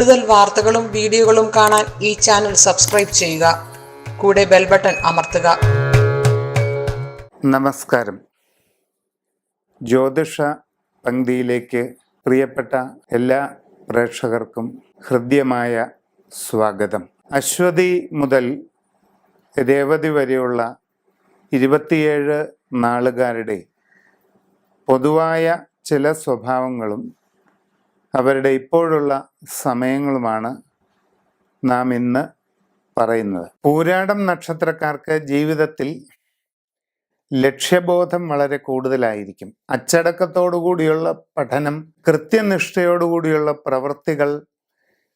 കൂടുതൽ വാർത്തകളും വീഡിയോകളും കാണാൻ ഈ ചാനൽ സബ്സ്ക്രൈബ് ചെയ്യുക. കൂടെ ബെൽ ബട്ടൺ അമർത്തുക. നമസ്കാരം. ജ്യോതിഷ പങ്ക്തിയിലേക്ക് പ്രിയപ്പെട്ട എല്ലാ പ്രേക്ഷകർക്കും ഹൃദ്യമായ സ്വാഗതം. അശ്വതി മുതൽ രേവതി വരെയുള്ള 27 നാളുകാരുടെ പൊതുവായ ചില സ്വഭാവങ്ങളും അവരുടെ ഇപ്പോഴുള്ള സമയങ്ങളുമാണ് നാം ഇന്ന് പറയുന്നത്. പൂരാടം നക്ഷത്രക്കാർക്ക് ജീവിതത്തിൽ ലക്ഷ്യബോധം വളരെ കൂടുതലായിരിക്കും. അച്ചടക്കത്തോടുകൂടിയുള്ള പഠനം, കൃത്യനിഷ്ഠയോടുകൂടിയുള്ള പ്രവൃത്തികൾ,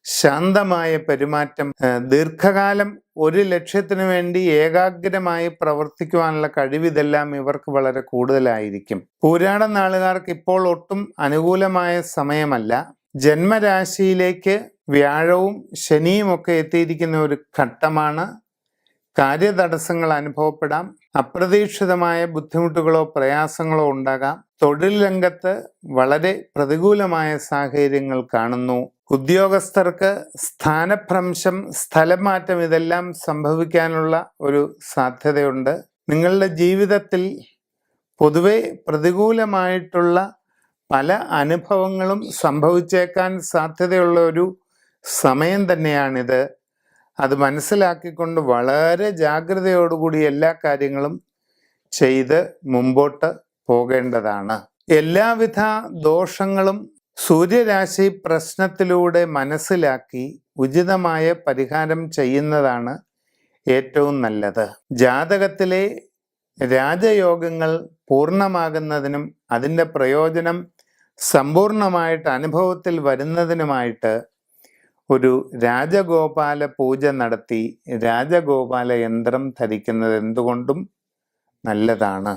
ശാന്തമായ പെരുമാറ്റം, ദീർഘകാലം ഒരു ലക്ഷ്യത്തിനു വേണ്ടി ഏകാഗ്രമായി പ്രവർത്തിക്കുവാനുള്ള കഴിവിതെല്ലാം ഇവർക്ക് വളരെ കൂടുതലായിരിക്കും. പൂരാട നാളുകാർക്ക് ഇപ്പോൾ ഒട്ടും അനുകൂലമായ സമയമല്ല. ജന്മരാശിയിലേക്ക് വ്യാഴവും ശനിയും ഒക്കെ എത്തിയിരിക്കുന്ന ഒരു ഘട്ടമാണ്. കാര്യതടസ്സങ്ങൾ അനുഭവപ്പെടാം. അപ്രതീക്ഷിതമായ ബുദ്ധിമുട്ടുകളോ പ്രയാസങ്ങളോ ഉണ്ടാകാം. തൊഴിൽ രംഗത്ത് വളരെ പ്രതികൂലമായ സാഹചര്യങ്ങൾ കാണുന്നു. ഉദ്യോഗസ്ഥർക്ക് സ്ഥാനഭ്രംശം, സ്ഥലമാറ്റം ഇതെല്ലാം സംഭവിക്കാനുള്ള ഒരു സാധ്യതയുണ്ട്. നിങ്ങളുടെ ജീവിതത്തിൽ പൊതുവെ പ്രതികൂലമായിട്ടുള്ള പല അനുഭവങ്ങളും സംഭവിച്ചേക്കാൻ സാധ്യതയുള്ള ഒരു സമയം തന്നെയാണിത്. അത് മനസ്സിലാക്കിക്കൊണ്ട് വളരെ ജാഗ്രതയോടുകൂടി എല്ലാ കാര്യങ്ങളും ചെയ്ത് മുമ്പോട്ട് പോകേണ്ടതാണ്. എല്ലാവിധ ദോഷങ്ങളും സൂര്യരാശി പ്രശ്നത്തിലൂടെ മനസ്സിലാക്കി ഉചിതമായ പരിഹാരം ചെയ്യുന്നതാണ് ഏറ്റവും നല്ലത്. ജാതകത്തിലെ രാജയോഗങ്ങൾ പൂർണ്ണമാകുന്നതിനും അതിൻ്റെ പ്രയോജനം സമ്പൂർണമായിട്ട് അനുഭവത്തിൽ വരുന്നതിനുമായിട്ട് ഒരു രാജഗോപാല പൂജ നടത്തി രാജഗോപാല യന്ത്രം ധരിക്കുന്നത് എന്തുകൊണ്ടും നല്ലതാണ്.